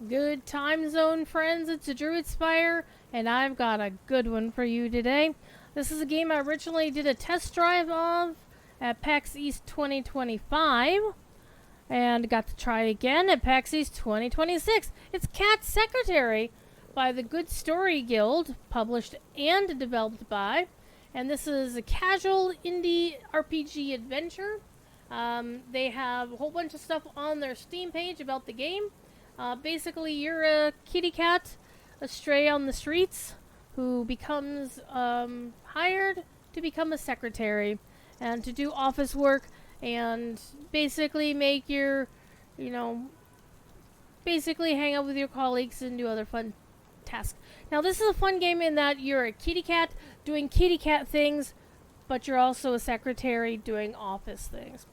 Good time zone, friends. It's a Druidsfire, and I've got a good one for you today. This is a game I originally did a test drive of at PAX East 2025, and got to try it again at PAX East 2026. It's Cat Secretary by the Good Story Guild, published and developed by, and this is a casual indie RPG adventure. They have a whole bunch of stuff on their Steam page about the game. Basically, you're a kitty cat, a stray on the streets, who becomes hired to become a secretary and to do office work and basically make your, you know, basically hang out with your colleagues and do other fun tasks. Now, this is a fun game in that you're a kitty cat doing kitty cat things, but you're also a secretary doing office things.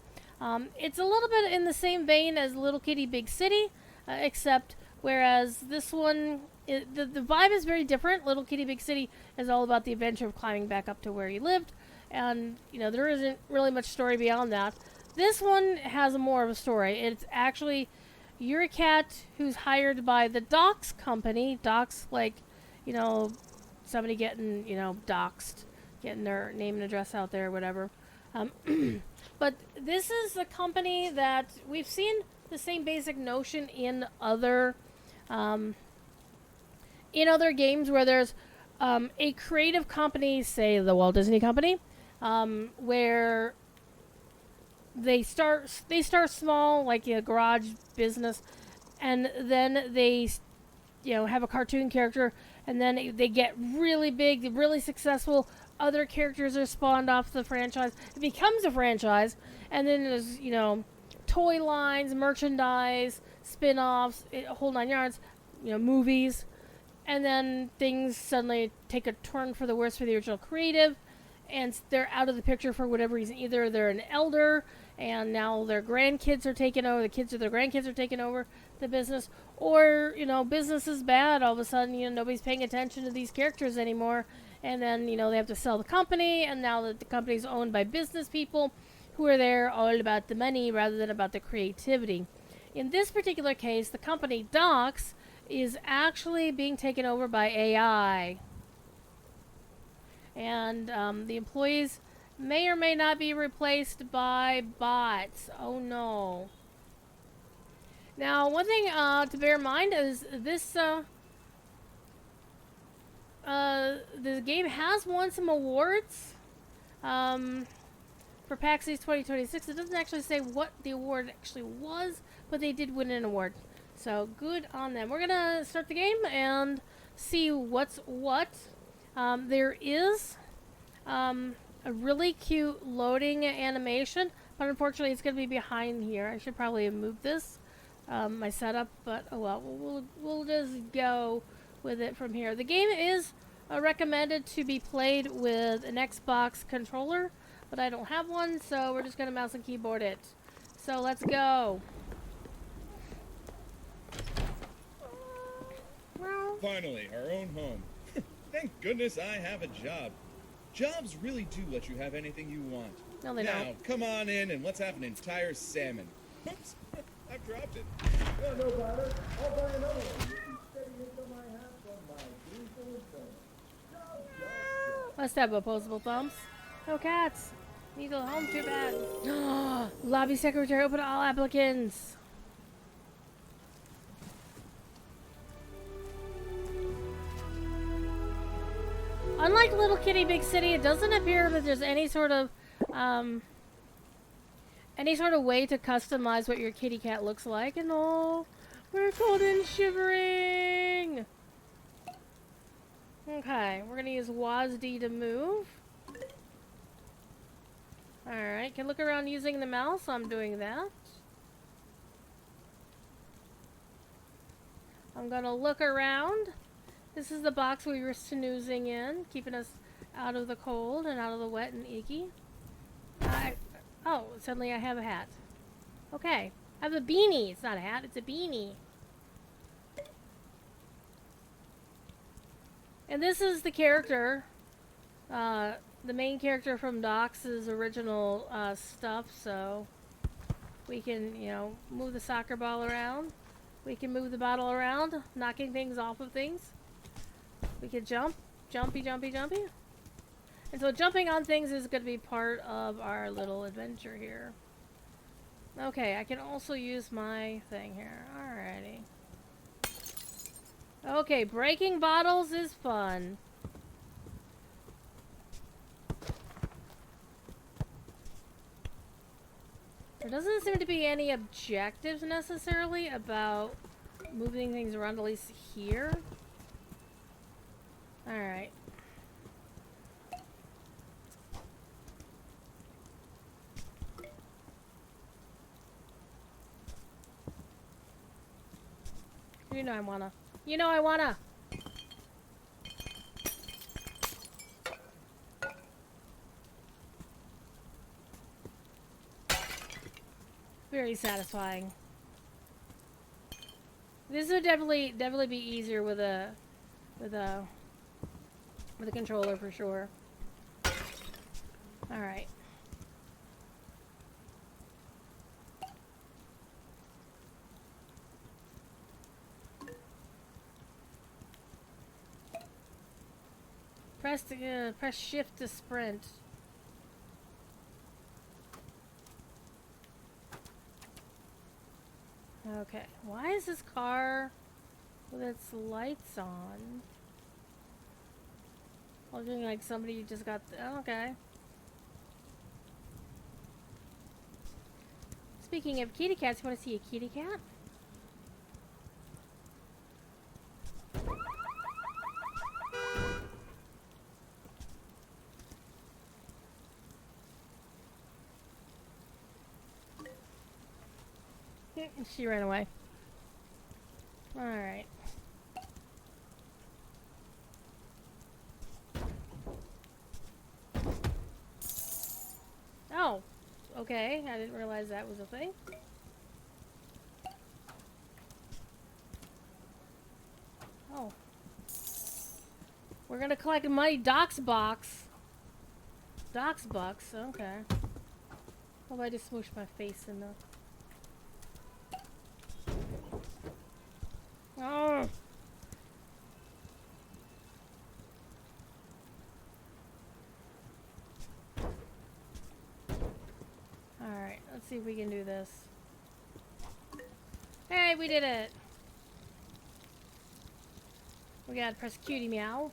It's a little bit in the same vein as Little Kitty Big City, except whereas this one, the vibe is very different. Little Kitty Big City is all about the adventure of climbing back up to where you lived, and there isn't really much story beyond that. This one has more of a story. It's actually you're a cat who's hired by the Docs company. Docs, like, somebody getting doxxed, getting their name and address out there, or whatever. But this is a company that we've seen the same basic notion in other games where there's a creative company, say the Walt Disney Company, where they start small, like a garage business, and then they have a cartoon character, and then they get really big, really successful. Other characters are spawned off the franchise. It becomes a franchise, and then there's toy lines, merchandise, spin-offs, a whole nine yards, movies, and then things suddenly take a turn for the worse for the original creative, and they're out of the picture for whatever reason. Either they're an elder, and now their grandkids are taking over, the kids of their grandkids are taking over the business, or, business is bad. All of a sudden, nobody's paying attention to these characters anymore, and then, they have to sell the company, and now that the company's owned by business people who are there all about the money rather than about the creativity. In this particular case, the company Docs is actually being taken over by AI. And the employees may or may not be replaced by bots. Oh no. Now, one thing to bear in mind is this the game has won some awards for PAX East 2026. It doesn't actually say what the award actually was, but they did win an award. So good on them. We're gonna start the game and see what's what. There is a really cute loading animation, but unfortunately it's gonna be behind here. I should probably have moved this, my setup, but oh well. We'll just go with it from here. The game is recommended to be played with an Xbox controller, but I don't have one, so we're just gonna mouse and keyboard it. So let's go. Finally, our own home. Thank goodness I have a job. Jobs really do let you have anything you want. No, they now, don't. come on in and let's have an entire salmon. Oops, I've dropped it. No bother. I'll buy another one. You can steady into my hat from my green thumb. Must have opposable thumbs. No cats. Need a home too bad. Lobby secretary, open to all applicants. Unlike Little Kitty Big City, it doesn't appear that there's any sort of way to customize what your kitty cat looks like. And oh, we're cold and shivering. Okay, we're gonna use WASD to move. Alright, can look around using the mouse. I'm doing that. I'm gonna look around. This is the box we were snoozing in, keeping us out of the cold and out of the wet and icky. Oh, suddenly I have a hat. Okay, I have a beanie. It's not a hat, it's a beanie. And this is the character, the main character from Doc's original stuff, so we can, move the soccer ball around. We can move the bottle around, knocking things off of things. We can jump. Jumpy, jumpy, jumpy. And so jumping on things is going to be part of our little adventure here. Okay, I can also use my thing here. Alrighty. Okay, breaking bottles is fun. There doesn't seem to be any objectives necessarily about moving things around, at least here. Alright. You know I wanna. You know I wanna! Very satisfying. This would definitely be easier with a controller for sure. All right. Press shift to sprint. Okay, why is this car with its lights on? Looking like somebody just got okay. Speaking of kitty cats, you want to see a kitty cat? She ran away. Alright. Oh, okay. I didn't realize that was a thing. Oh. We're gonna collect money. Doc's box. Doc's bucks. Okay. Hope I just smooshed my face in the... Oh. Alright, let's see if we can do this. Hey, we did it! We gotta press cutie meow.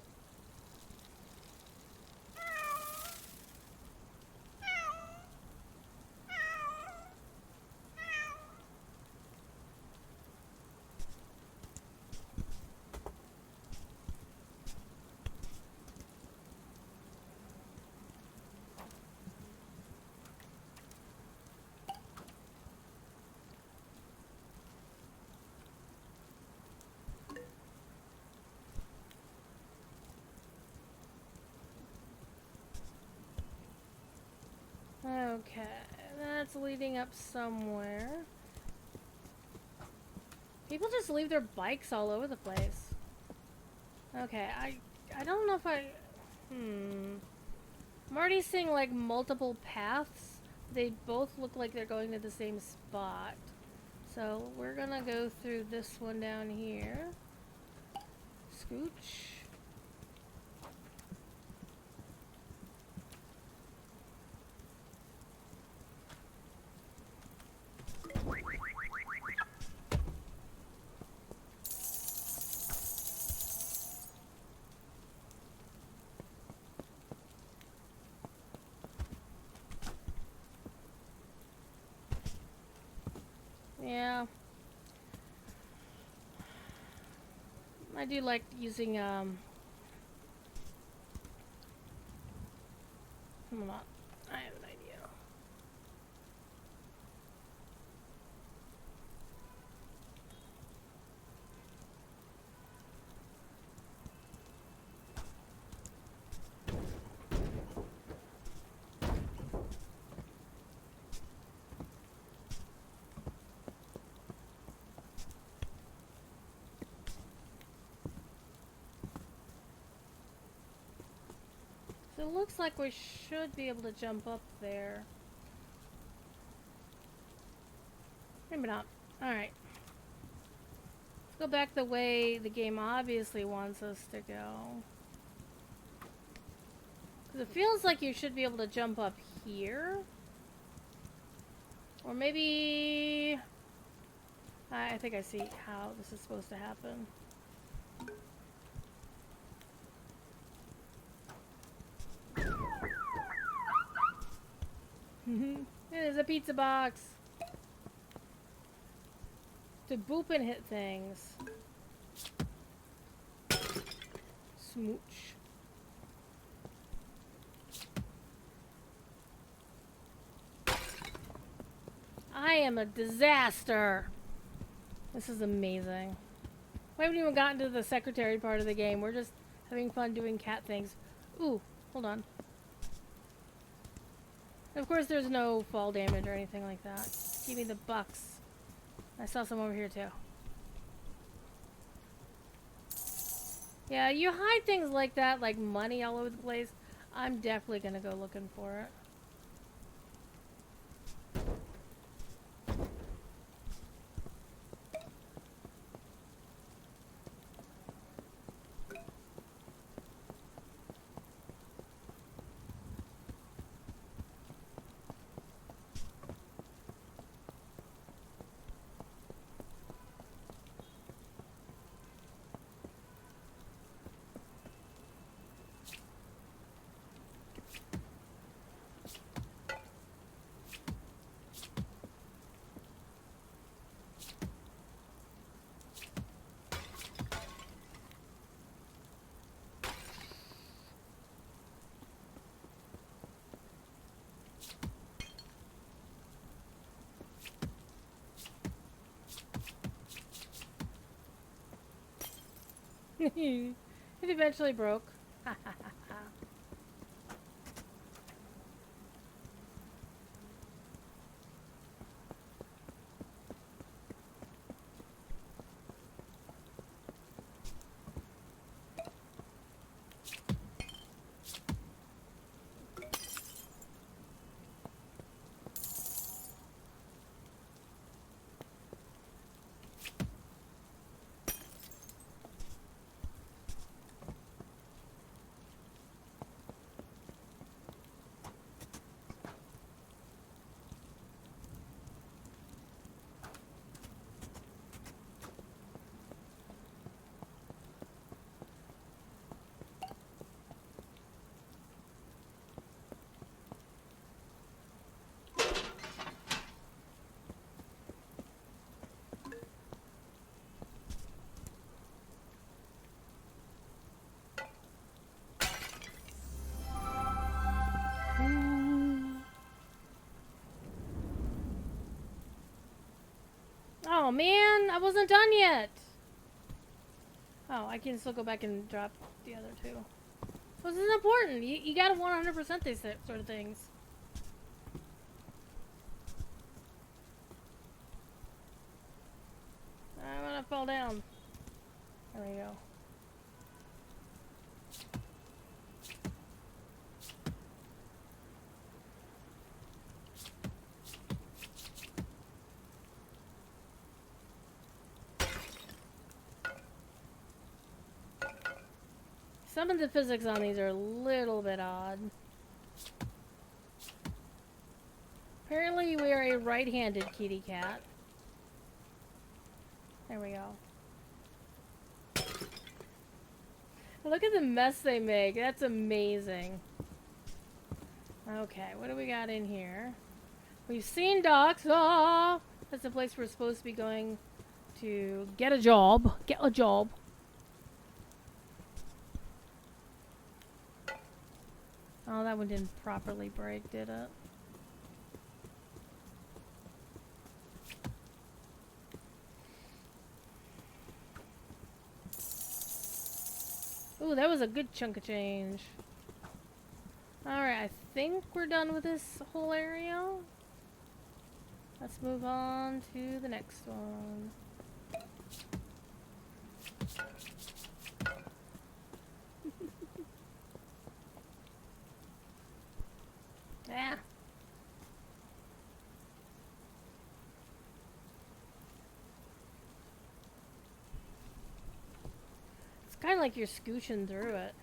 Okay, that's leading up somewhere. People just leave their bikes all over the place. Okay, I don't know if I'm already seeing like multiple paths. They both look like they're going to the same spot. So we're gonna go through this one down here. Scooch. Yeah. I do like using, hold on. I have an idea. So it looks like we should be able to jump up there. Maybe not. Alright. Let's go back the way the game obviously wants us to go. Because it feels like you should be able to jump up here. Or maybe... I think I see how this is supposed to happen. It is a pizza box. To boop and hit things. Smooch. I am a disaster. This is amazing. We haven't even gotten to the secretary part of the game. We're just having fun doing cat things. Ooh, hold on. Of course, there's no fall damage or anything like that. Give me the bucks. I saw some over here too. Yeah, you hide things like that, like money all over the place. I'm definitely gonna go looking for it. It eventually broke. Oh man, I wasn't done yet. Oh, I can still go back and drop the other two. So this is important. You gotta 100% these sort of things. I'm gonna fall down. There we go. Some of the physics on these are a little bit odd. Apparently we are a right-handed kitty cat. There we go. Look at the mess they make. That's amazing. Okay, what do we got in here? We've seen docks. Ah! That's the place we're supposed to be going to get a job. Get a job. Oh, that one didn't properly break, did it? Ooh, that was a good chunk of change. Alright, I think we're done with this whole area. Let's move on to the next one. Yeah. like you're scooching through it.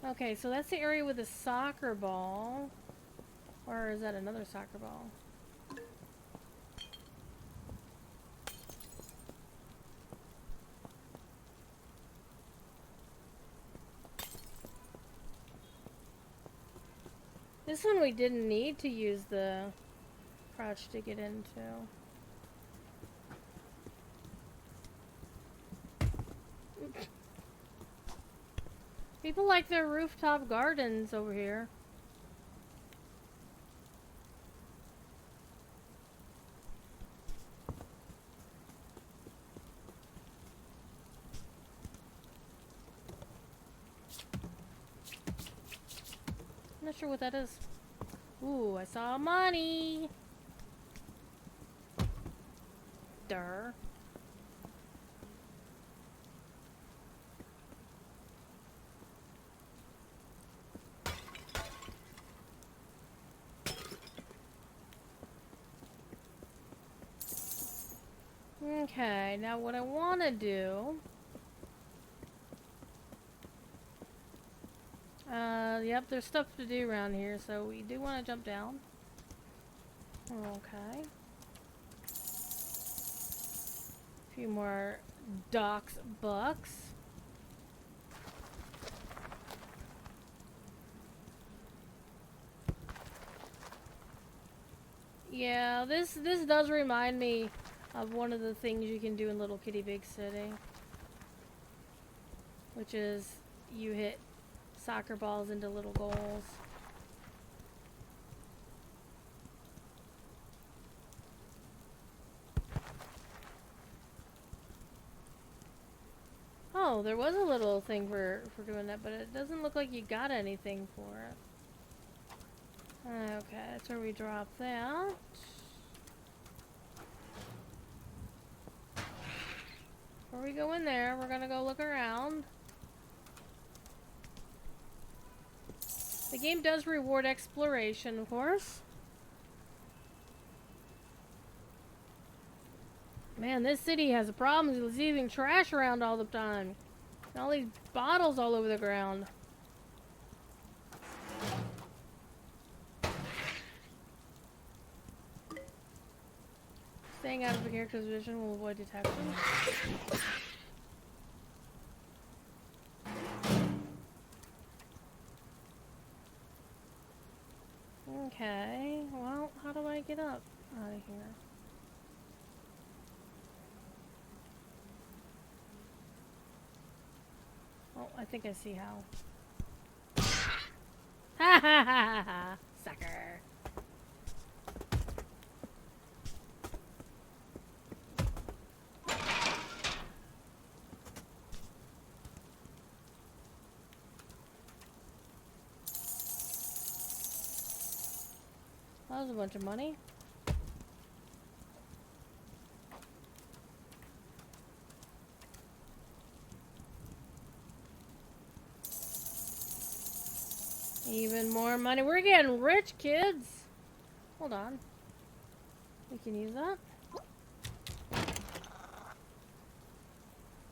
Okay, so that's the area with the soccer ball. Or is that another soccer ball? This one we didn't need to use the crouch to get into. People like their rooftop gardens over here. I'm not sure what that is. Ooh, I saw money! Durr. Okay, now what I want to do... yep, there's stuff to do around here, so we do want to jump down. Okay. A few more docks bucks. Yeah, this does remind me of one of the things you can do in Little Kitty Big City, which is you hit soccer balls into little goals. Oh, there was a little thing for doing that, but it doesn't look like you got anything for it. Okay, that's where we drop that. Before we go in there, we're gonna go look around. The game does reward exploration, of course. Man, this city has a problem with leaving trash around all the time. And all these bottles all over the ground. Staying out of the character's vision will avoid detection. Okay, well, how do I get up out of here? Oh, I think I see how. Ha ha ha ha ha! Sucker! That was a bunch of money. Even more money. We're getting rich, kids. Hold on. We can use that.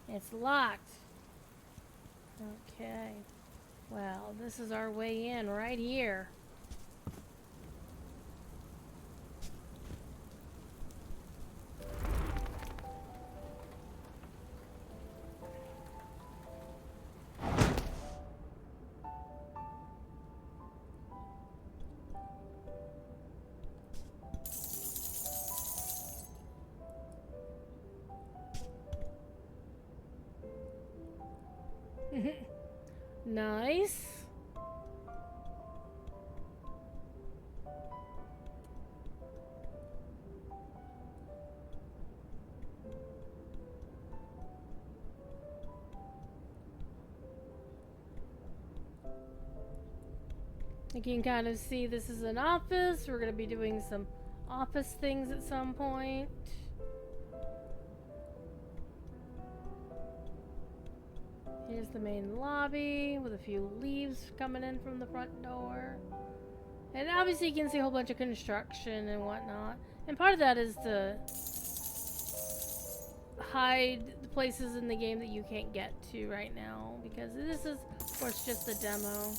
It's locked. Okay. Well, this is our way in right here. Nice. You can kind of see this is an office. We're going to be doing some office things at some point. Here's the main lobby with a few leaves coming in from the front door. And obviously you can see a whole bunch of construction and whatnot. And part of that is to hide the places in the game that you can't get to right now. Because this is, of course, just a demo.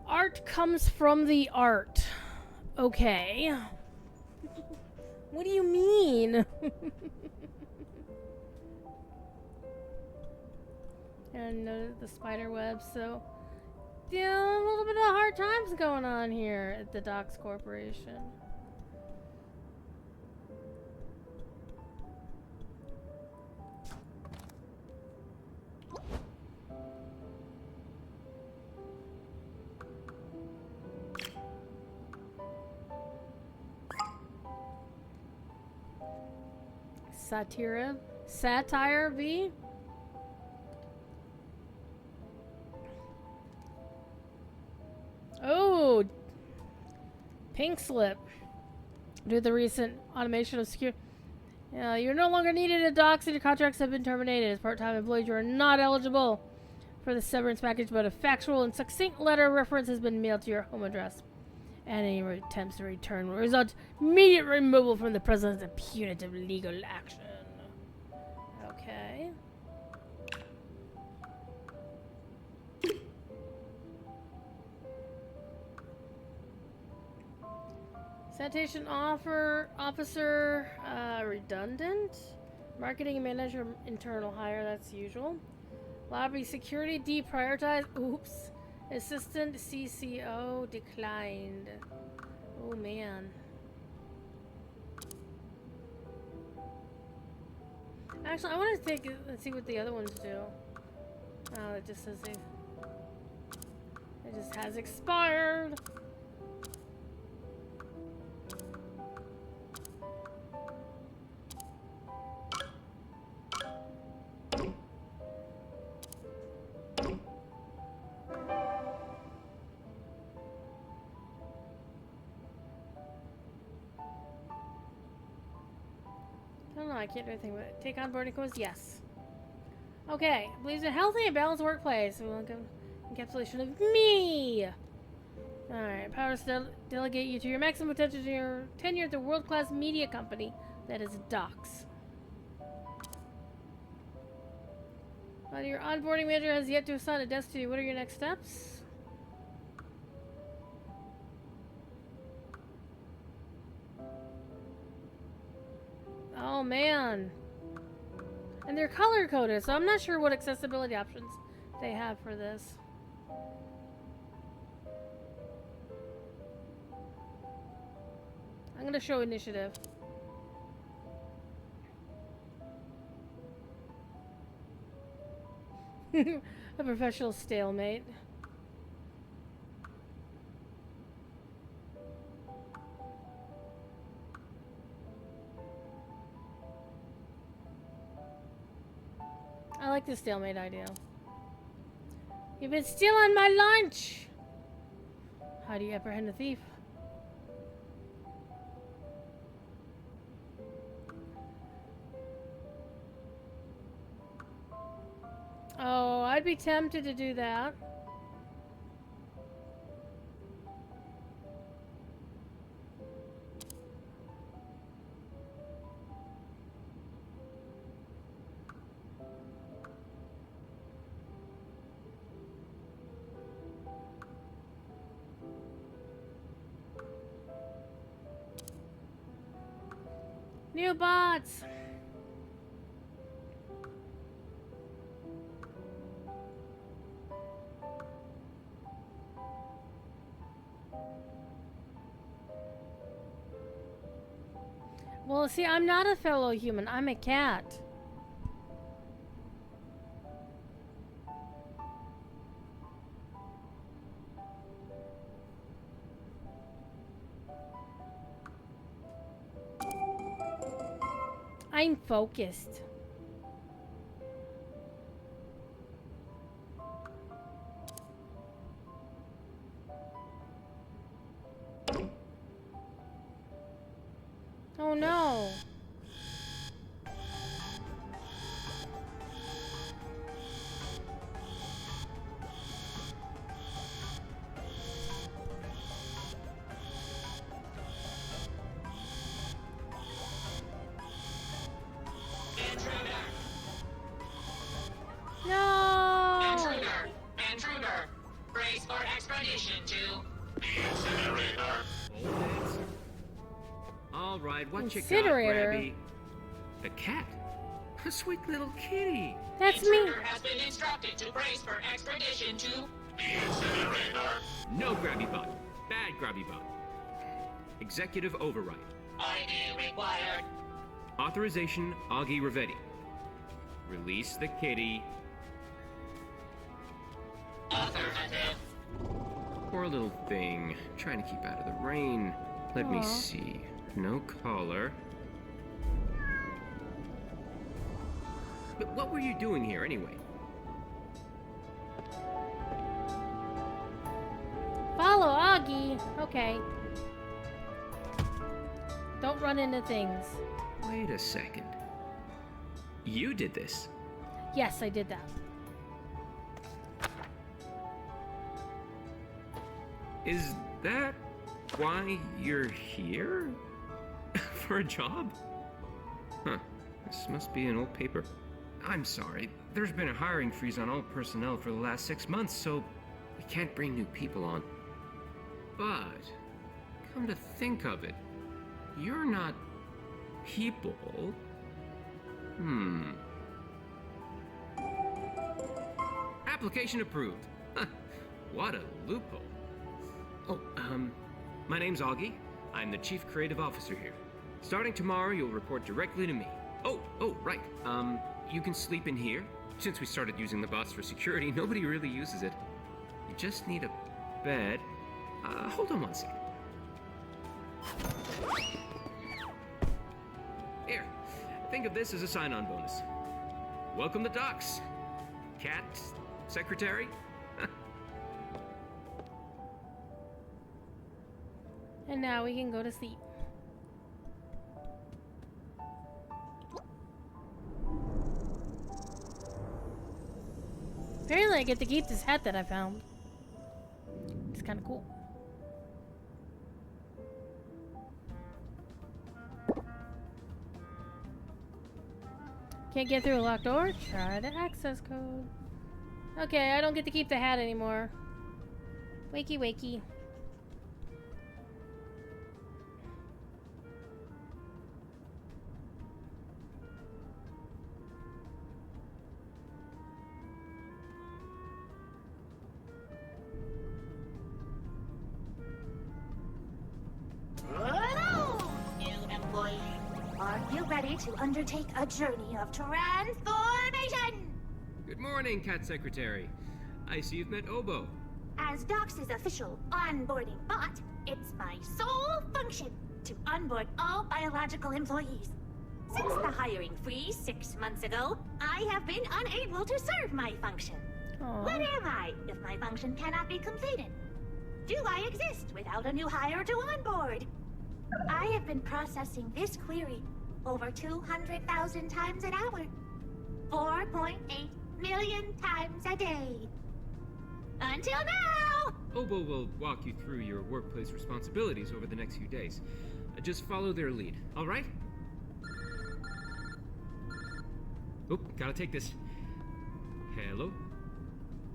Art comes from the art. Okay. What do you mean? And the spider web, so yeah, a little bit of hard times going on here at the Docks Corporation. Satire V? Oh, pink slip. Due to the recent automation of secure. You're no longer needed at docks and your contracts have been terminated. As part-time employees, you are not eligible for the severance package, but a factual and succinct letter of reference has been mailed to your home address. And any attempts to return will result in immediate removal from the presence of punitive legal action. Okay. Sanitation officer, redundant. Marketing manager, internal hire, that's usual. Lobby security deprioritized. Oops. Assistant CCO declined. Oh man. Actually, I want to let's see what the other ones do. Oh, it just says it just has expired. I don't know, I can't do anything with it. Take on boarding codes? Yes. Okay. Believes a healthy and balanced workplace. We want encapsulation of me. Alright. Powers to delegate you to your maximum potential to your tenure at the world-class media company that is Docs. Well, your onboarding manager has yet to assign a desk to you. What are your next steps? Oh man. And they're color coded, so I'm not sure what accessibility options they have for this. I'm gonna show initiative. A professional stalemate. I like the stalemate idea. You've been stealing my lunch! How do you apprehend a thief? Oh, I'd be tempted to do that. New bots! Well, see, I'm not a fellow human. I'm a cat. I'm focused. Oh no. expedition to the incinerator. Hold it. All right, what you got, Incinerator? Grabby? A cat? A sweet little kitty. That's me. Intruder has been instructed to brace for expedition to the incinerator. No Grabby Bot. Bad Grabby Bot. Executive override. ID required. Authorization Augie Ravetti. Release the kitty. Affirmative. Poor little thing. Trying to keep out of the rain. Let me Aw. see. No collar. But what were you doing here anyway? Follow Augie. Okay. Don't run into things. Wait a second. You did this. Yes, I did that. Is that why you're here? For a job? Huh. This must be an old paper. I'm sorry. There's been a hiring freeze on all personnel for the last 6 months, so we can't bring new people on. But, come to think of it, you're not people. Application approved. Huh, what a loophole. Oh, my name's Augie. I'm the Chief Creative Officer here. Starting tomorrow, you'll report directly to me. Oh, right. You can sleep in here. Since we started using the bots for security, nobody really uses it. You just need a bed. Hold on one second. Here, think of this as a sign-on bonus. Welcome to Docs. Cat secretary? And now we can go to sleep. Apparently I get to keep this hat that I found. It's kind of cool. Can't get through a locked door? Try the access code. Okay, I don't get to keep the hat anymore. Wakey wakey. Hello, new employee. Are you ready to undertake a journey of transformation? Good morning, Cat Secretary. I see you've met Obo. As Doc's official onboarding bot, it's my sole function to onboard all biological employees. Since the hiring freeze 6 months ago, I have been unable to serve my function. Aw. What am I if my function cannot be completed? Do I exist without a new hire to onboard? I have been processing this query over 200,000 times an hour. 4.8 million times a day. Until now! Obo will walk you through your workplace responsibilities over the next few days. Just follow their lead, all right? Oh, gotta take this. Hello?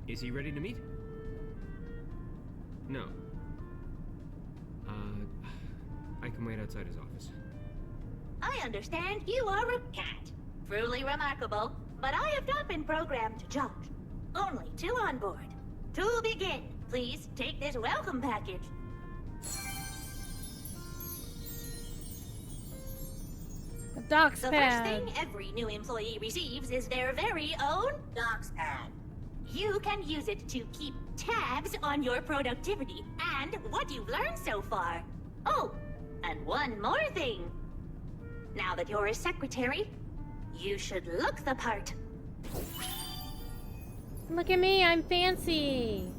Is he ready to meet? No. I can wait outside his office. I understand you are a cat. Truly remarkable, but I have not been programmed to judge. Only to onboard. To begin, please take this welcome package. A Doc's The pad. first thing every new employee receives is their very own Docs pad. You can use it to keep tabs on your productivity and what you've learned so far. Oh, and one more thing. Now that you're a secretary, you should look the part. Look at me, I'm fancy.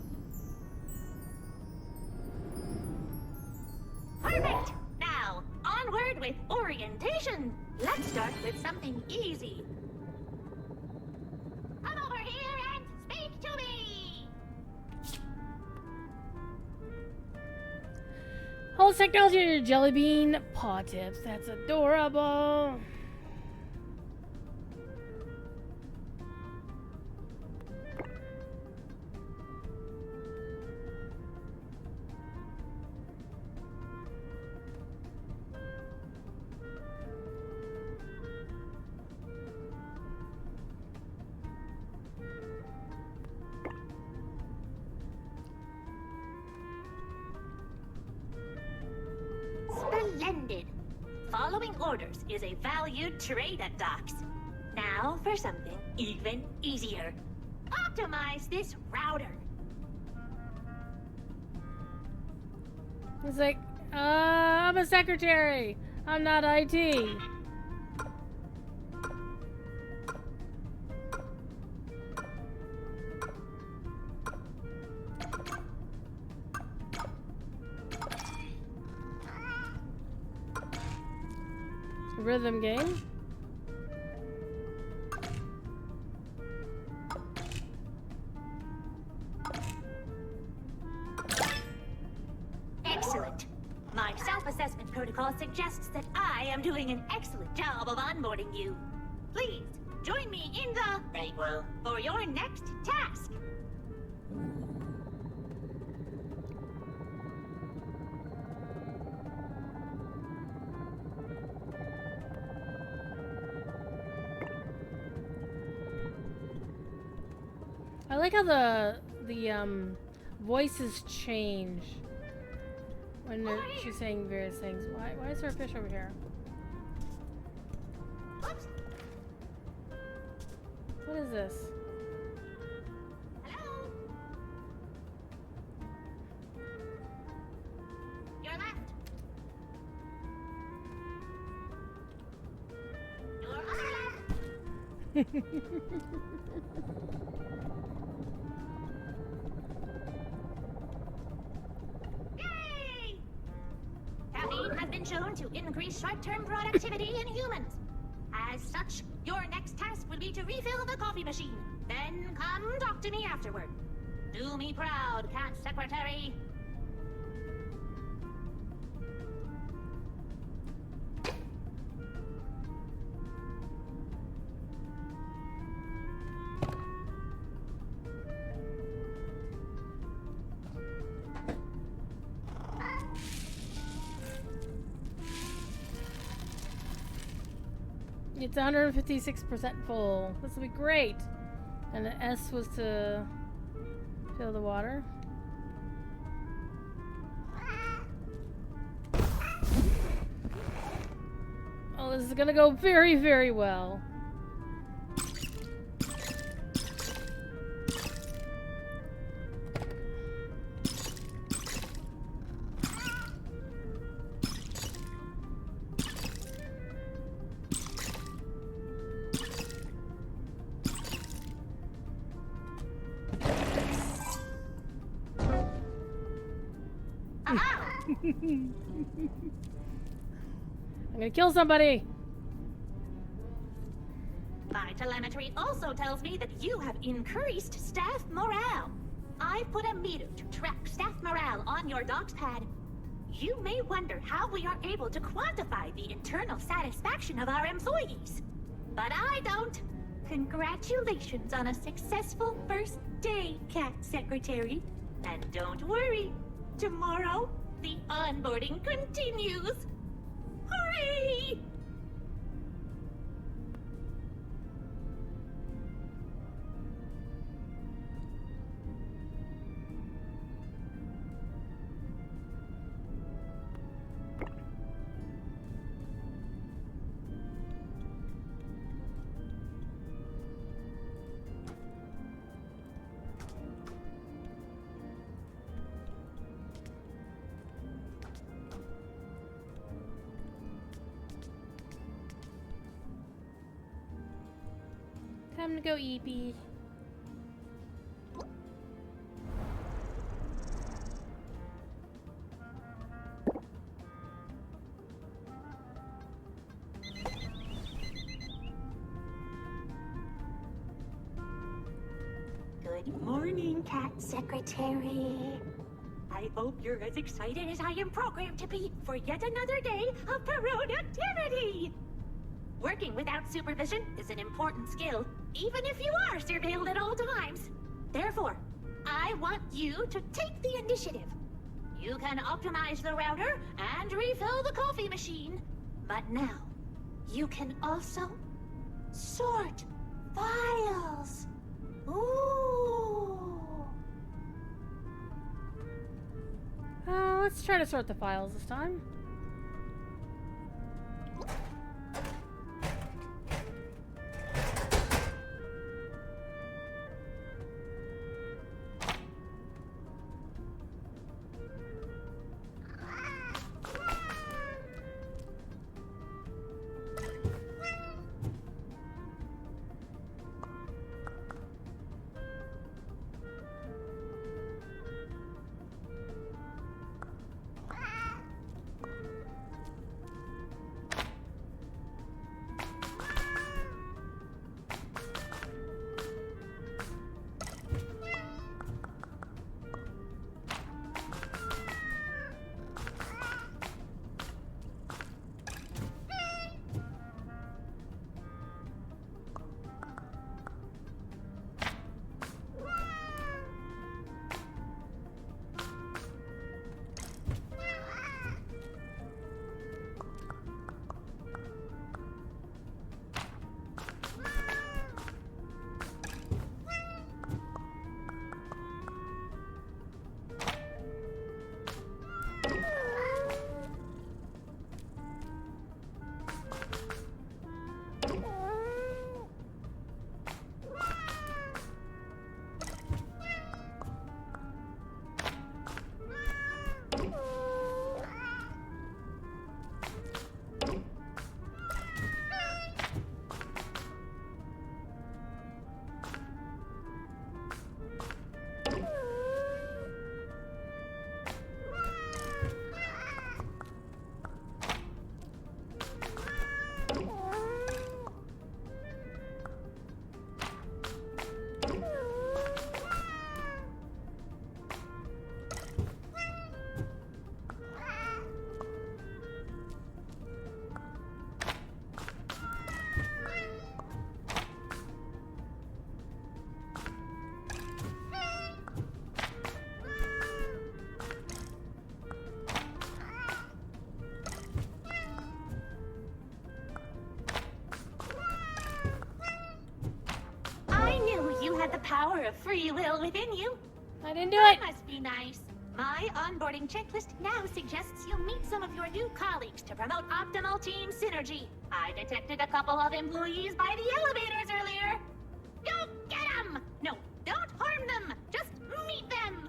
Perfect! Now, onward with orientation. Let's start with something easy. Come over here and speak to me! Whole technology to jelly bean paw tips. That's adorable. intended. Following orders is a valued trait at docks. Now for something even easier. Optimize this router. It's like, I'm a secretary. I'm not IT. Rhythm game. Excellent. My self-assessment protocol suggests that I am doing an excellent job of onboarding you. Please, join me in the break room for your next task. I like how the voices change when she's saying various things. Why is there a fish over here? Oops. What is this? Hello? Your left. Your other left. Yay! Caffeine has been shown to increase short-term productivity in humans. As such, your next task will be to refill the coffee machine. Then come talk to me afterward. Do me proud, Cat Secretary. It's 156% full. This will be great. And the S was to fill the water. Oh, this is gonna go very, very well. I'm gonna kill somebody! My telemetry also tells me that you have increased staff morale. I've put a meter to track staff morale on your docs pad. You may wonder how we are able to quantify the internal satisfaction of our employees. But I don't. Congratulations on a successful first day, Cat Secretary. And don't worry, tomorrow the onboarding continues. Hooray! Time to go eepy. Good morning, Cat Secretary. I hope you're as excited as I am programmed to be for yet another day of productivity. Working without supervision is an important skill, even if you are surveilled at all times. Therefore, I want you to take the initiative. You can optimize the router and refill the coffee machine. But now, you can also sort files. Ooh. Let's try to sort the files this time. power of free will within you. I didn't do That it. must be nice. My onboarding checklist now suggests you meet some of your new colleagues to promote optimal team synergy. I detected a couple of employees by the elevators earlier. Go get them! No, don't harm them. Just meet them.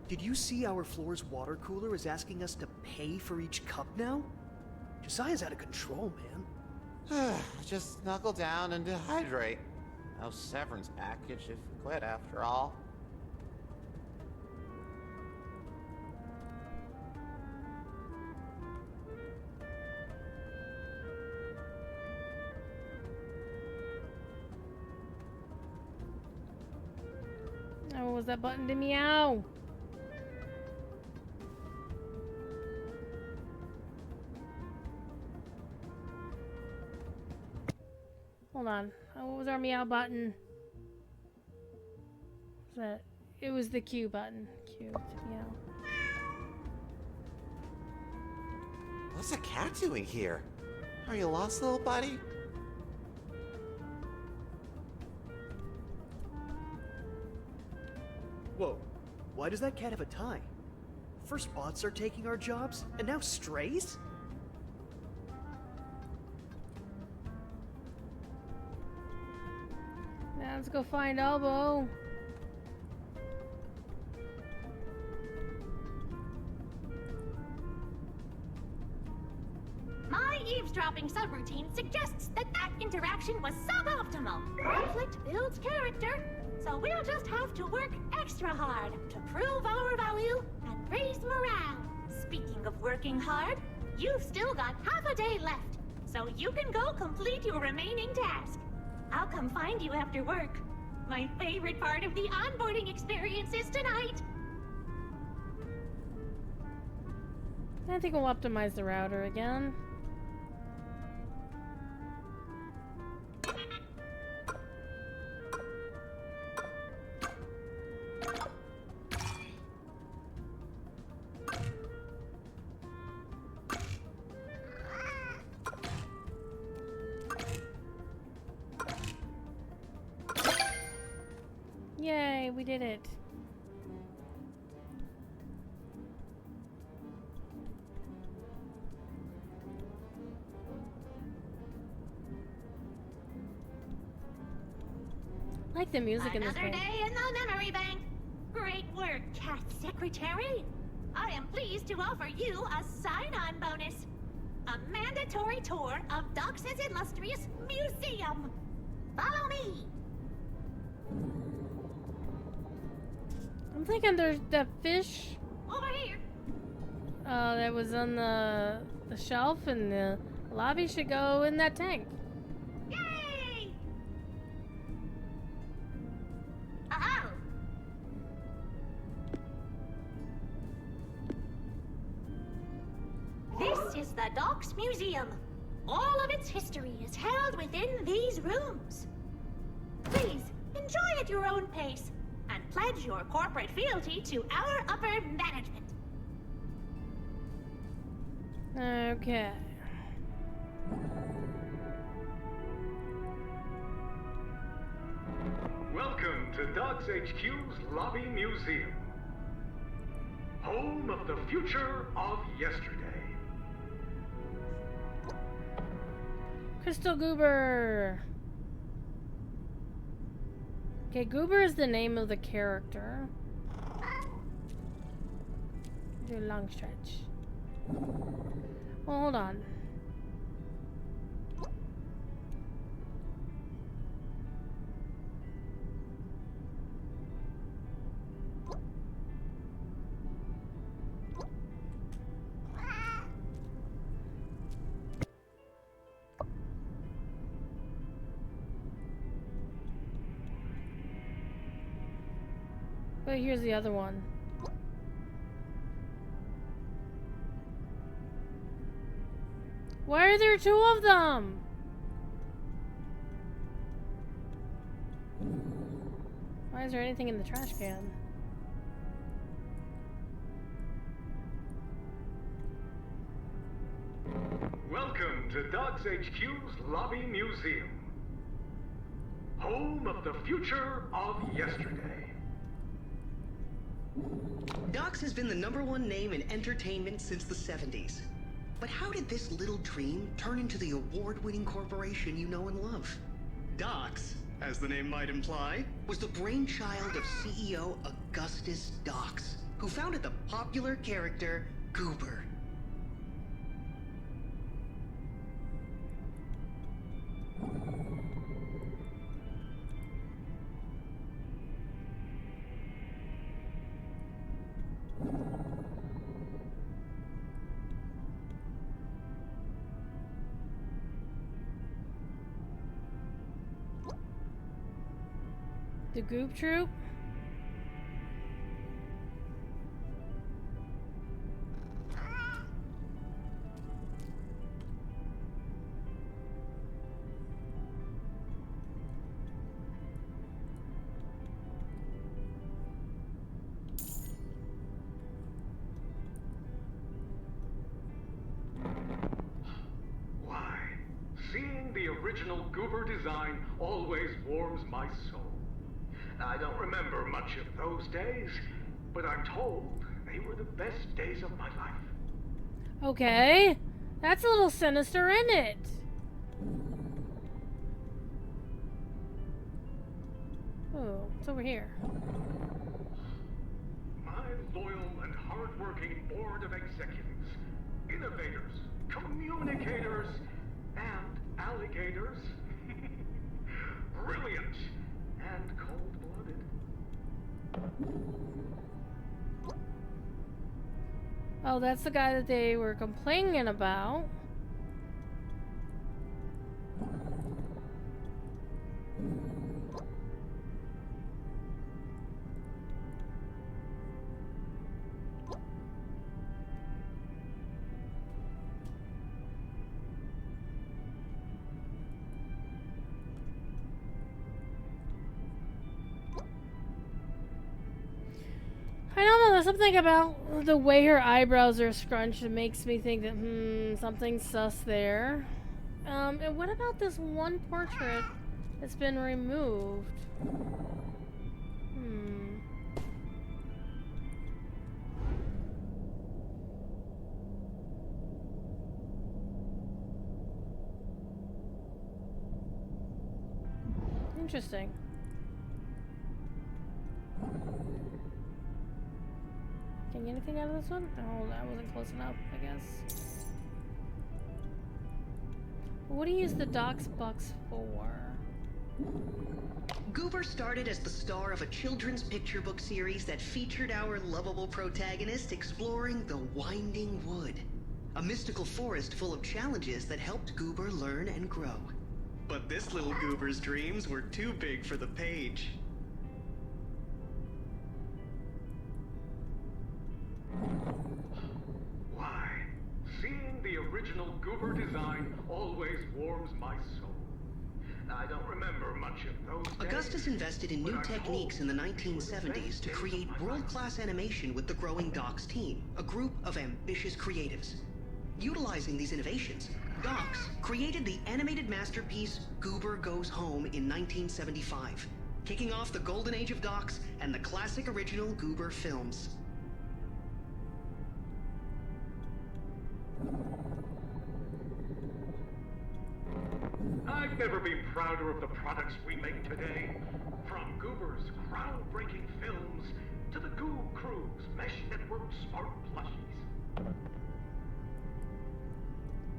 Did you see our floor's water cooler is asking us to pay for each cup now? Josiah's out of control, man. Just knuckle down and dehydrate. No severance package if we quit after all. Oh, what was that button to meow? Hold on. Oh, what was our meow button? Was that? It was the Q button. Q to meow. What's a cat doing here? Are you lost, little buddy? Whoa, why does that cat have a tie? First bots are taking our jobs, and now strays? Now let's go find Elbow. My eavesdropping subroutine suggests that interaction was suboptimal. Conflict builds character, so we'll just have to work extra hard to prove our value and raise morale. Speaking of working hard, you've still got half a day left, so you can go complete your remaining task. I'll come find you after work. My favorite part of the onboarding experience is tonight. I think we'll optimize the router again. Yay, we did it. I like the music in this Another game. day in the memory bank. Great work, Cat Secretary. I am pleased to offer you a sign-on bonus. A mandatory tour of Dox's illustrious museum. Follow me. I'm thinking there's that fish Over here. that was on the shelf in the lobby should go in that tank. Yay! Oh. This is the Dox Museum. All of its history is held within these rooms. Please, enjoy at your own pace and pledge your corporate fealty to our upper management. Okay. Welcome to Dogs HQ's Lobby Museum, home of the future of yesterday. Crystal Goober. Okay, Goober is the name of the character. Do a long stretch. Well, hold on. But here's the other one. Why are there two of them? Why is there anything in the trash can? Welcome to Docs HQ's Lobby Museum. Home of the future of yesterday. Docs has been the #1 name in entertainment since the 70s. But how did this little dream turn into the award-winning corporation you know and love? Docs, as the name might imply, was the brainchild of CEO Augustus Docs, who founded the popular character Goober. The Goop Troop? Why, seeing the original Goober design always warms my soul. I don't remember much of those days, but I'm told they were the best days of my life. Okay. That's a little sinister, isn't it? Oh, it's over here. My loyal and hard-working board of executives, innovators, communicators, and alligators. Brilliant and cold-blooded. Oh, that's the guy that they were complaining about. I don't know, there's something about the way her eyebrows are scrunched that makes me think that, something's sus there. And what about this one portrait that's been removed? Interesting. Can you get anything out of this one? Oh, that wasn't close enough, I guess. What do you use the Docs Bucks for? Goober started as the star of a children's picture book series that featured our lovable protagonist exploring the Winding Wood, a mystical forest full of challenges that helped Goober learn and grow. But this little Goober's dreams were too big for the page. Why, seeing the original Goober design always warms my soul. I don't remember much of those days. Augustus invested in new techniques in the 1970s to create world-class animation with the growing Docs team, a group of ambitious creatives. Utilizing these innovations, Docs created the animated masterpiece Goober Goes Home in 1975, kicking off the golden age of Docs and the classic original Goober films. I've never been prouder of the products we make today. From Goober's groundbreaking films to the Goob Crew's Mesh Network smart plushies.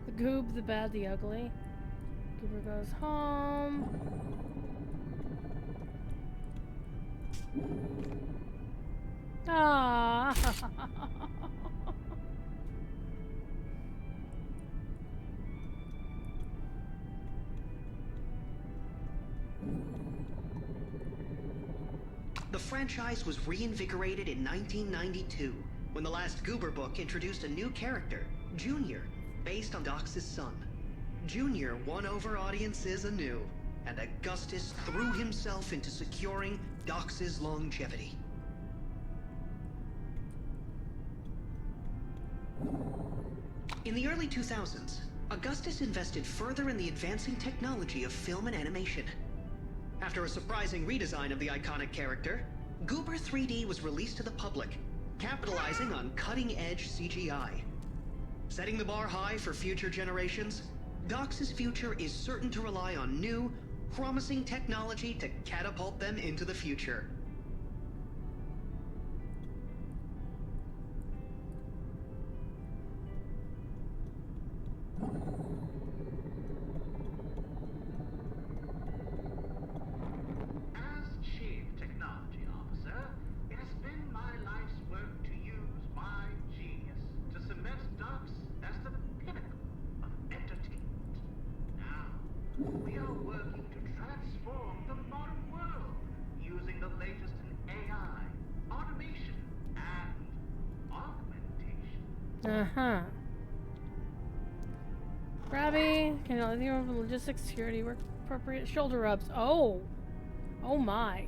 The Goob, the Bad, the Ugly. Goober Goes Home. Ah. The franchise was reinvigorated in 1992, when the last Goober book introduced a new character, Junior, based on Docs' son. Junior won over audiences anew, and Augustus threw himself into securing Docs' longevity. In the early 2000s, Augustus invested further in the advancing technology of film and animation. After a surprising redesign of the iconic character, Goober 3D was released to the public, capitalizing on cutting-edge CGI. Setting the bar high for future generations, Docs' future is certain to rely on new, promising technology to catapult them into the future. As Chief Technology Officer, it has been my life's work to use my genius to cement Docs as the pinnacle of entertainment. Now, we are working to transform the modern world using the latest in AI, automation, and augmentation. Uh-huh. Grabby, can I think of logistics, security, work appropriate shoulder rubs. Oh! Oh my.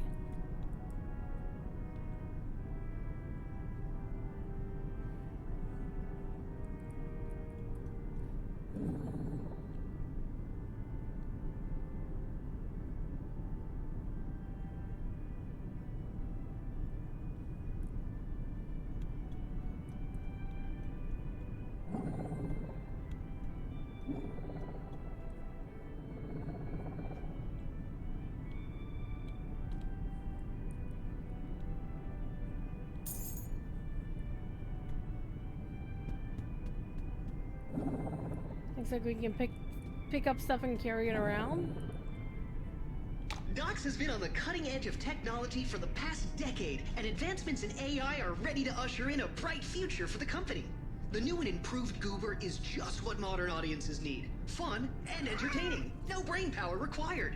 Looks like we can pick up stuff and carry it around. Docs has been on the cutting edge of technology for the past decade, and advancements in AI are ready to usher in a bright future for the company. The new and improved Goober is just what modern audiences need. Fun and entertaining. No brain power required.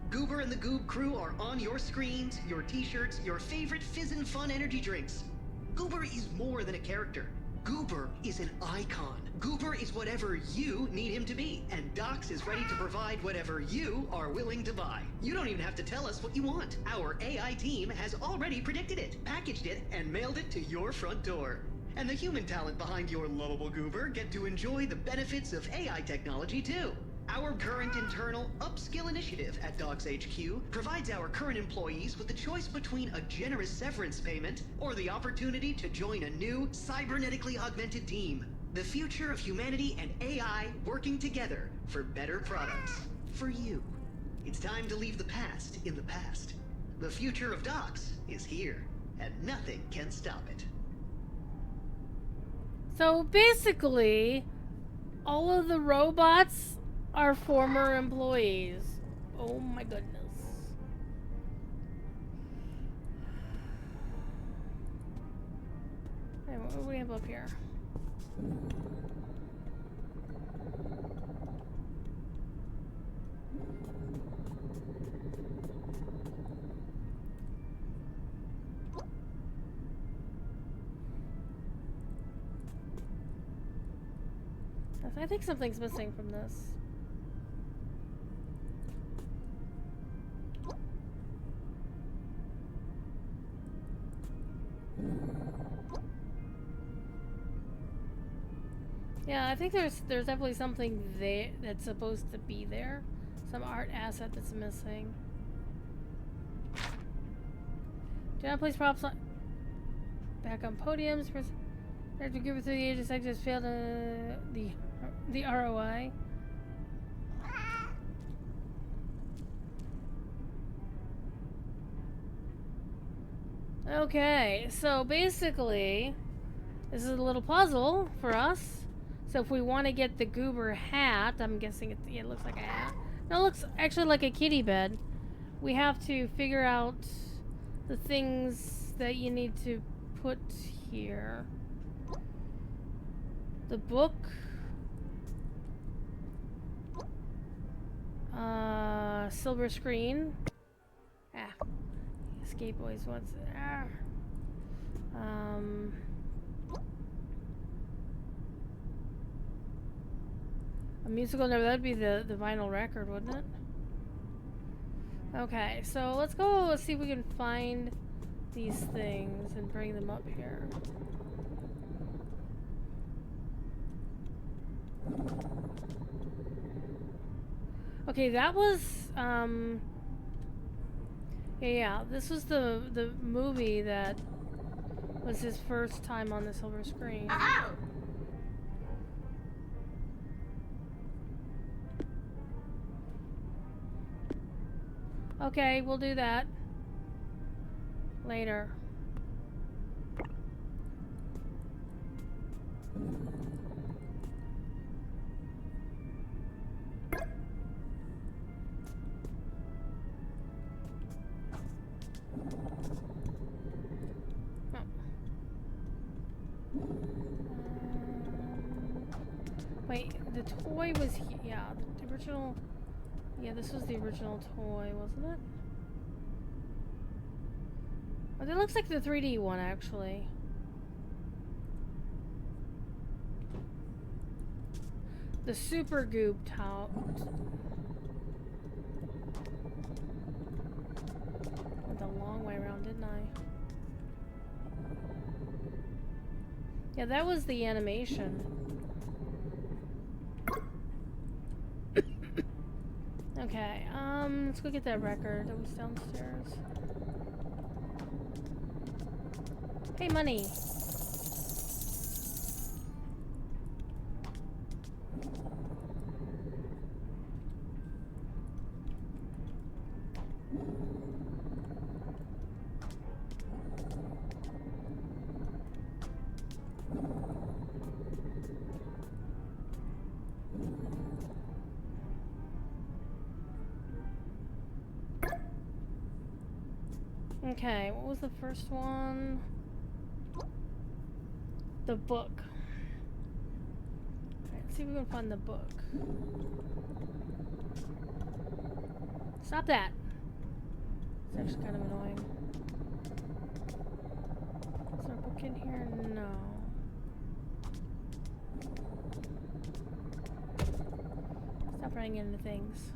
Goober and the Goob crew are on your screens, your t-shirts, your favorite fizzin' fun energy drinks. Goober is more than a character. Goober is an icon. Goober is whatever you need him to be, and Docs is ready to provide whatever you are willing to buy. You don't even have to tell us what you want. Our AI team has already predicted it, packaged it, and mailed it to your front door. And the human talent behind your lovable Goober get to enjoy the benefits of AI technology too. Our current internal upskill initiative at Docs HQ provides our current employees with the choice between a generous severance payment or the opportunity to join a new cybernetically augmented team. The future of humanity and AI working together for better products. For you. It's time to leave the past in the past. The future of Docs is here, and nothing can stop it. So basically, all of the robots are former employees. Oh my goodness. Hey, what do we have up here? I think something's missing from this. Yeah, I think there's definitely something there that's supposed to be there. Some art asset that's missing. Do not place props on back on podiums. Have to give it to the ages. I just failed the ROI. Okay, so basically, this is a little puzzle for us. So if we want to get the Goober hat, I'm guessing it looks like a hat. No, it looks actually like a kitty bed. We have to figure out the things that you need to put here. The book. Silver screen. Escape always wants it. A musical number, that'd be the vinyl record, wouldn't it? Okay, so let's go see if we can find these things and bring them up here. Okay, that was yeah, this was the movie that was his first time on the silver screen. Oh! Okay, we'll do that later. Wait, the toy was yeah, the original. Yeah, this was the original toy, wasn't it? Oh, that looks like the 3D one, actually. The super goop tout. Went the long way around, didn't I? Yeah, that was the animation. Okay, let's go get that record that was downstairs. Hey, money! Okay, what was the first one? The book. Alright, let's see if we can find the book. Stop that! It's actually kind of annoying. Is there a book in here? No. Stop running into things.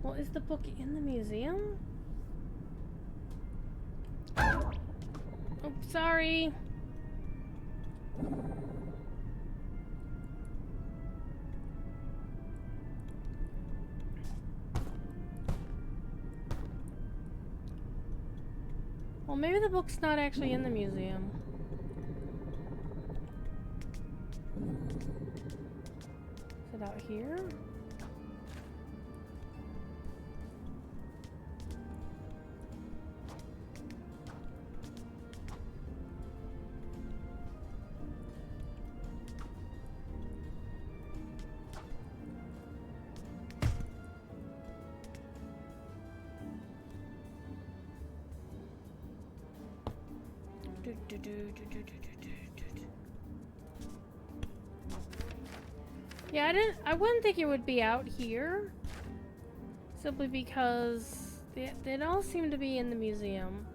Well, is the book in the museum? Oh, sorry. Well, maybe the book's not actually in the museum. Is it out here? Yeah, I wouldn't think it would be out here. Simply because they all seem to be in the museum.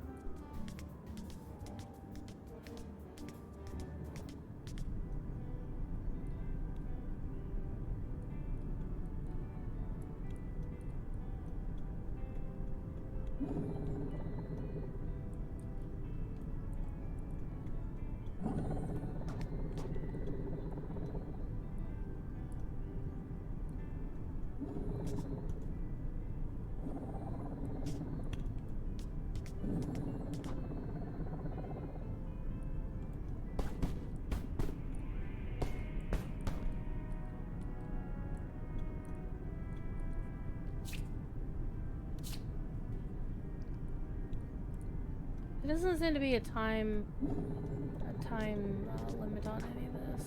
There doesn't seem to be a time limit on any of this.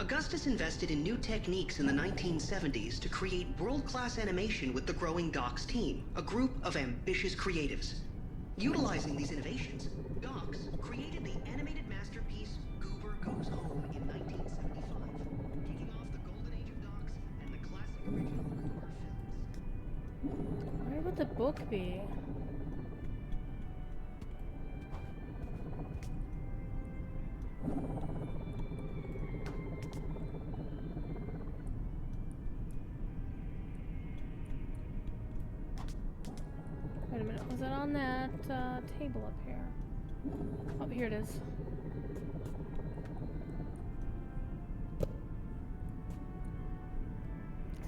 Augustus invested in new techniques in the 1970s to create world-class animation with the Growing Docks team, a group of ambitious creatives. Utilizing these innovations, Docks created the animated masterpiece Goober Goes Home in 1975, kicking off the golden age of Docks and the classic original Goober films. would the book be? Wait a minute, was it on that table up here? Oh, here it is.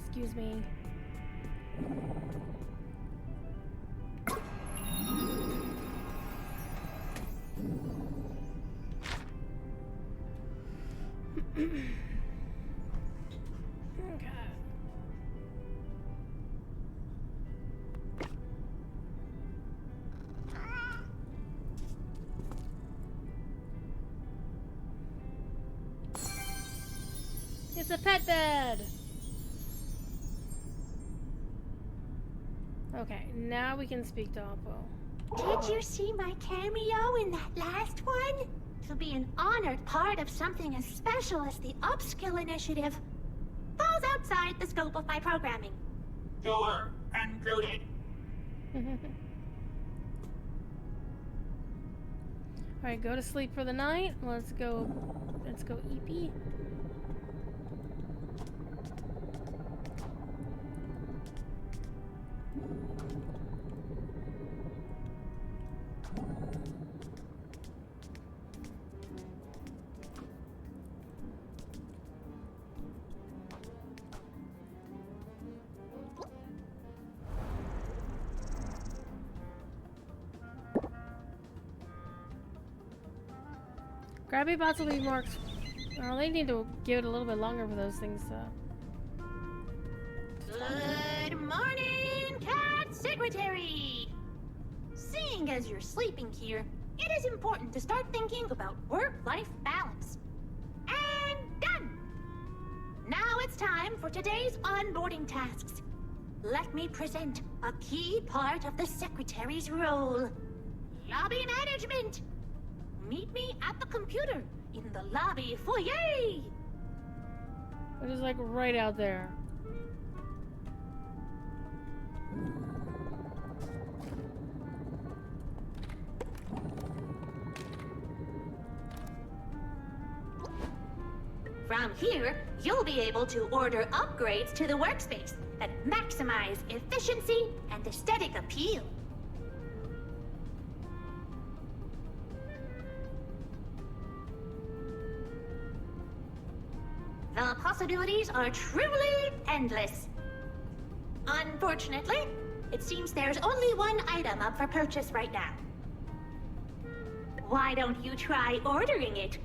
Excuse me. Okay. It's a pet bed. Okay, now we can speak to Oppo. Did you see my cameo in that last one? To be an honored part of something as special as the Upskill Initiative falls outside the scope of my programming. You're uncluded. Alright, go to sleep for the night. Let's go EP. Grabby bots will be more. Well, they need to give it a little bit longer for those things to. Good morning, Cat Secretary! Seeing as you're sleeping here, it is important to start thinking about work-life balance. And done! Now it's time for today's onboarding tasks. Let me present a key part of the Secretary's role. Lobby management! Meet me at the computer in the lobby foyer! It is like right out there. From here, you'll be able to order upgrades to the workspace that maximize efficiency and aesthetic appeal. The possibilities are truly endless. Unfortunately, it seems there's only one item up for purchase right now. Why don't you try ordering it?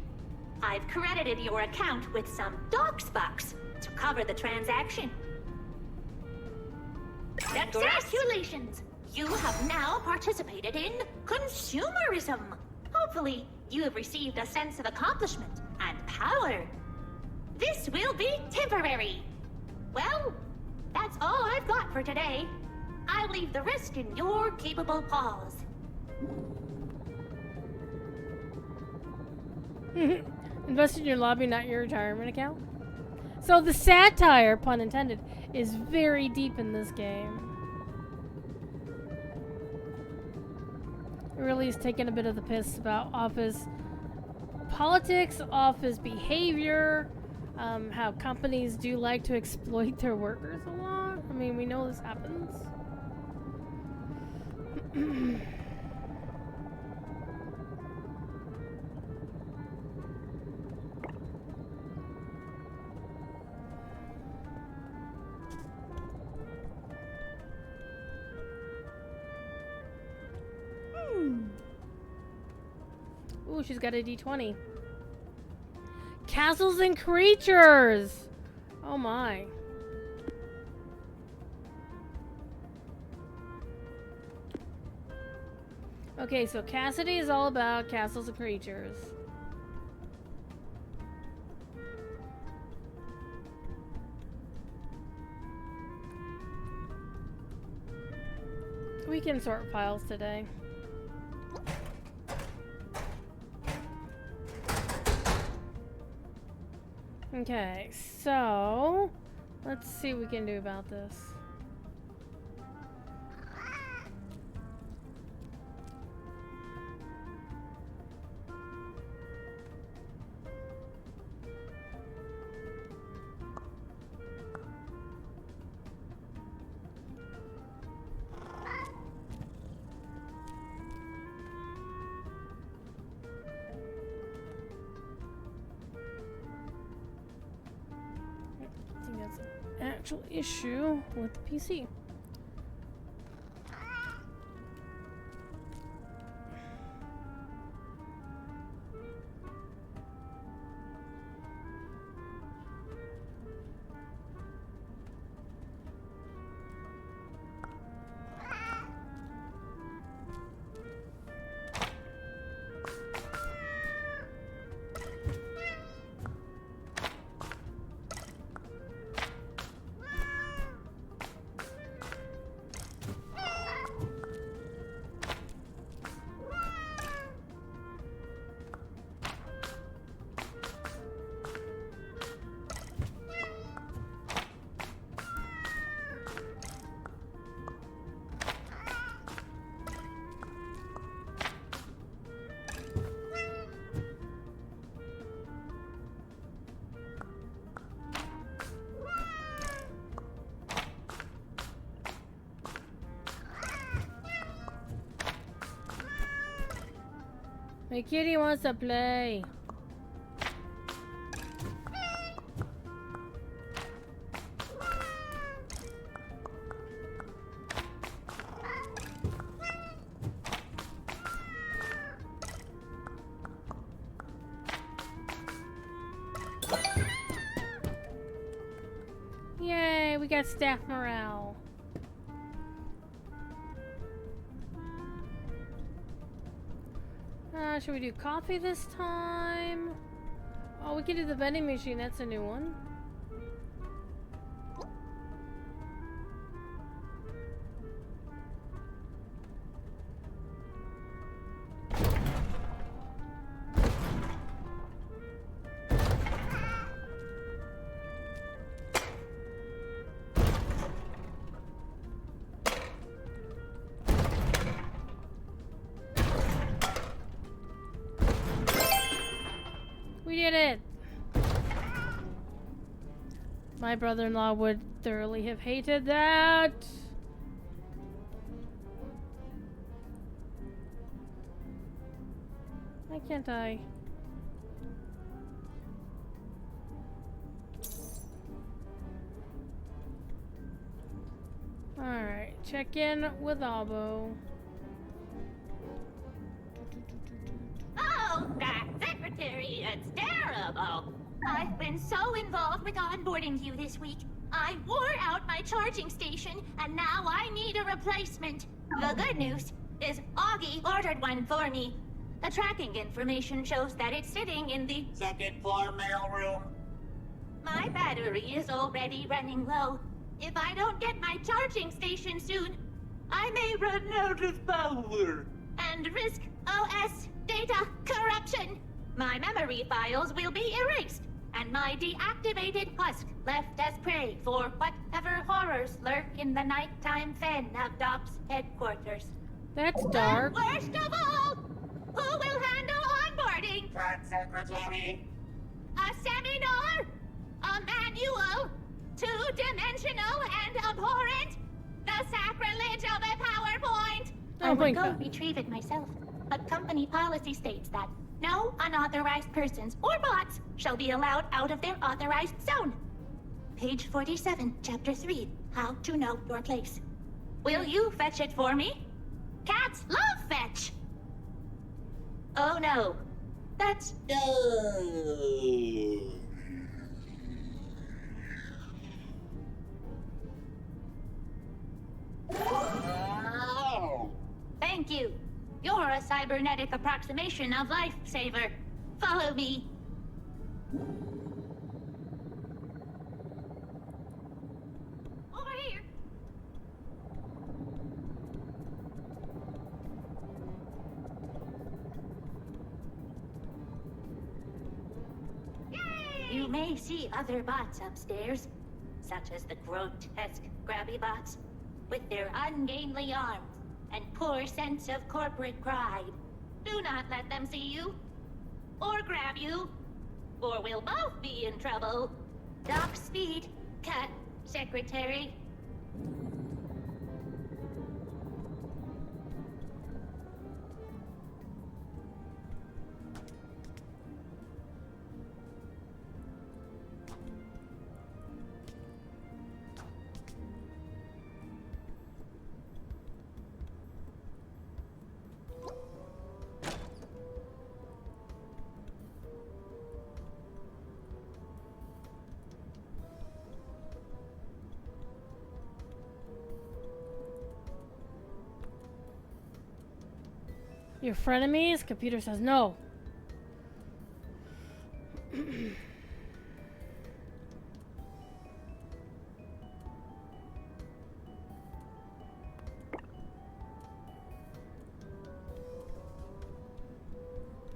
I've credited your account with some docs bucks to cover the transaction. Congratulations! You have now participated in consumerism. Hopefully, you have received a sense of accomplishment and power. This will be temporary. Well, that's all I've got for today. I'll leave the rest in your capable paws. Invest in your lobby, not your retirement account. So the satire, pun intended, is very deep in this game. It really is taking a bit of the piss about office politics, office behavior, how companies do like to exploit their workers a lot. I mean, we know this happens. Ooh, she's got a D20. Castles and creatures! Oh my. Okay, so Cassidy is all about castles and creatures. We can sort files today. Okay, so let's see what we can do about this. actual issue with the PC. My kitty wants to play. Yay, we got staff morale. Should we do coffee this time? Oh, we can do the vending machine. That's a new one. We did it! My brother-in-law would thoroughly have hated that. Why can't I? Alright, check in with Abo. Oh, that secretary, it's terrible. I've been so involved with onboarding you this week. I wore out my charging station, and now I need a replacement. The good news is Augie ordered one for me. The tracking information shows that it's sitting in the second floor mailroom. My battery is already running low. If I don't get my charging station soon, I may run out of power and risk OS data corruption. My memory files will be erased, and my deactivated husk left as prey for whatever horrors lurk in the nighttime fen of Doc's headquarters. That's dark. And worst of all, who will handle onboarding? That secretary. A seminar? A manual? Two-dimensional and abhorrent? The sacrilege of a PowerPoint? Oh I my would go God. retrieve it myself, but company policy states that no unauthorized persons or bots shall be allowed out of their authorized zone. Page 47, Chapter 3, How to Know Your Place. Will you fetch it for me? Cats love fetch! Oh no, that's... Thank you. You're a cybernetic approximation of Lifesaver. Follow me. Over here. Yay! You may see other bots upstairs, such as the grotesque grabby bots, with their ungainly arms and poor sense of corporate pride. Do not let them see you, or grab you, or we'll both be in trouble. Dock speed, cut, secretary. Your frenemies? Computer says no.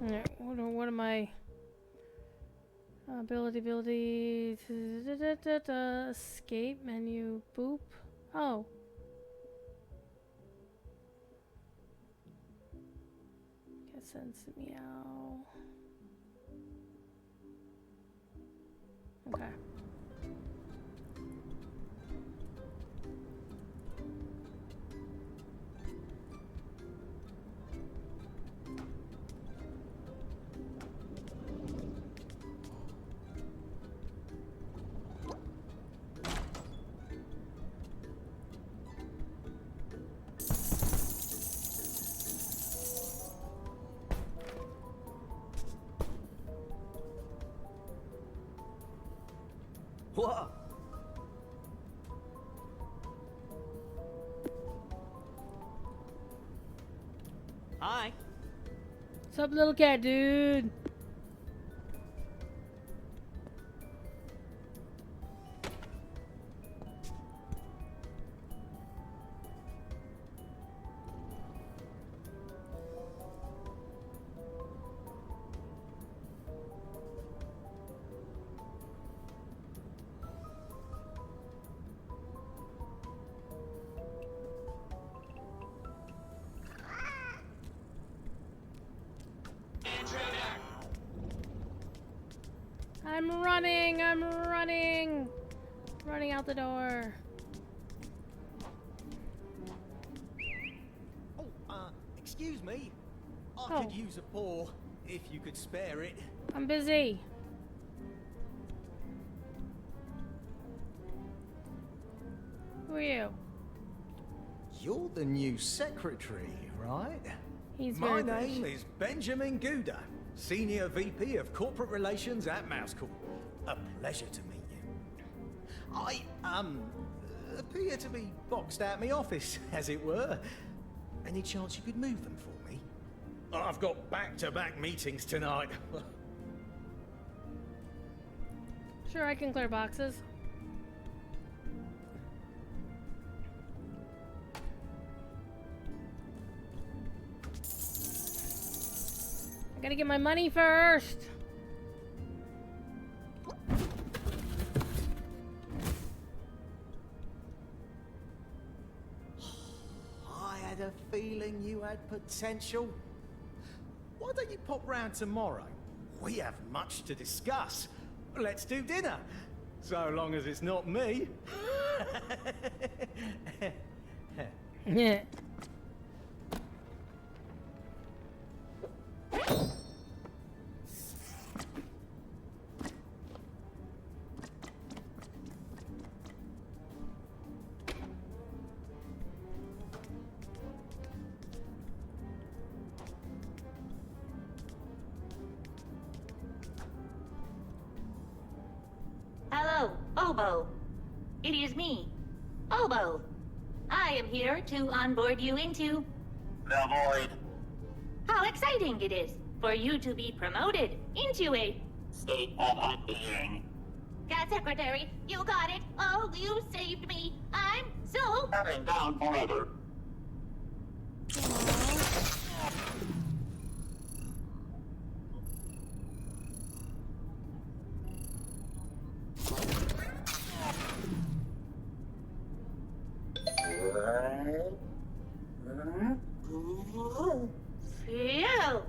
Alright, what am I? Ability, escape menu, boop. Oh. Get sense meow. Okay. What? Hi. What's up, little cat dude? I'm running! Running out the door. Oh, excuse me. I could use a paw, if you could spare it. I'm busy. Who are you? You're the new secretary, right? He's My very name British. is Benjamin Gouda, Senior VP of Corporate Relations at Mouse Corp. A pleasure to meet you. I, appear to be boxed out my office, as it were. Any chance you could move them for me? I've got back-to-back meetings tonight. Sure, I can clear boxes. I gotta get my money first. I had a feeling you had potential. Why don't you pop round tomorrow? We have much to discuss. Let's do dinner. So long as it's not me. Yeah. Hello, Obo. It is me, Obo. I am here to onboard you into The void. how exciting it is for you to be promoted into a State of unbeing. Cat Secretary. You got it. Oh, you saved me. I'm so Coming down forever. Phew.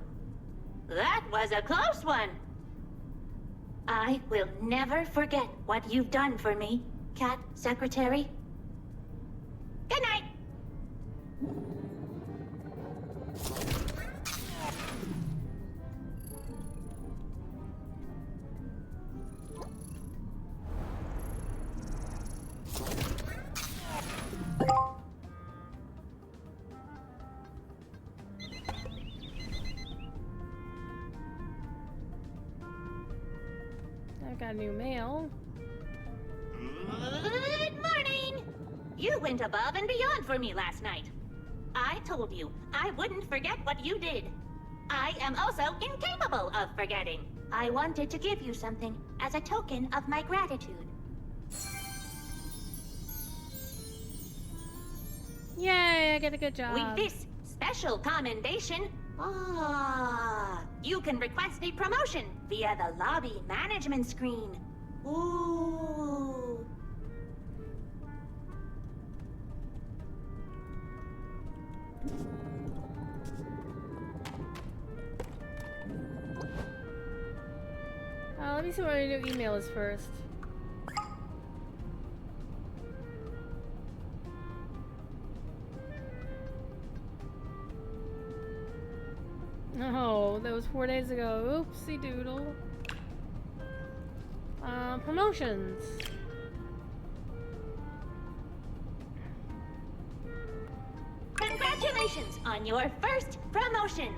That was a close one. I will never forget what you've done for me, Cat Secretary. Good night. I've got new mail. Good morning! You went above and beyond for me last night. I I told you, I wouldn't forget what you did. I am also incapable of forgetting. I wanted to give you something as a token of my gratitude. Yay, I get a good job. With this special commendation, you can request a promotion via the lobby management screen. Ooh. Let me see what my new email is first. Oh, that was 4 days ago. Oopsie doodle. Promotions. Congratulations on your first promotion.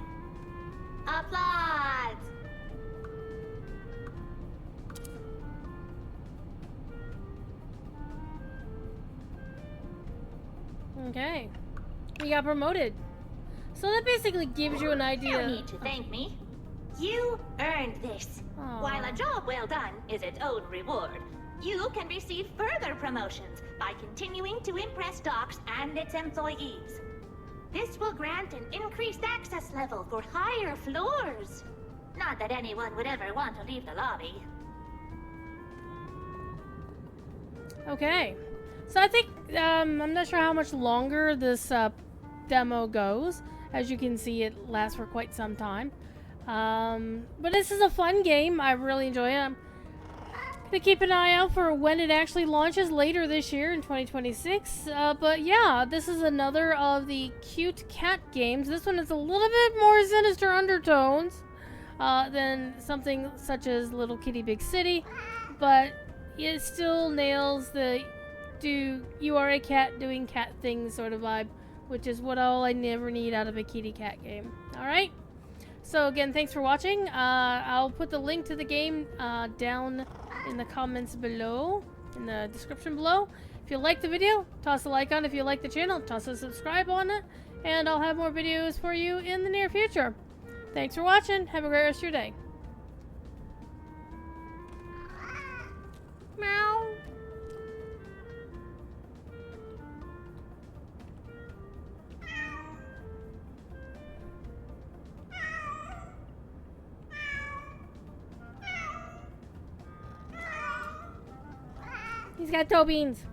Applause. Okay. We got promoted. So that basically gives you an idea. No need to thank me. You earned this. Aww. While a job well done is its own reward, you can receive further promotions by continuing to impress Docs and its employees. This will grant an increased access level for higher floors. Not that anyone would ever want to leave the lobby. Okay. So I think, I'm not sure how much longer this demo goes. As you can see, it lasts for quite some time. But this is a fun game. I really enjoy it. I'm gonna keep an eye out for when it actually launches later this year in 2026. But yeah, this is another of the cute cat games. This one is a little bit more sinister undertones than something such as Little Kitty Big City, but it still nails the you are a cat doing cat things sort of vibe, which is what all I never need out of a kitty cat game. Alright? So again, thanks for watching. I'll put the link to the game down in the comments below, in the description below. If you like the video, toss a like on it. If you like the channel, toss a subscribe on it. And I'll have more videos for you in the near future. Thanks for watching. Have a great rest of your day. Meow. He's got toe beans.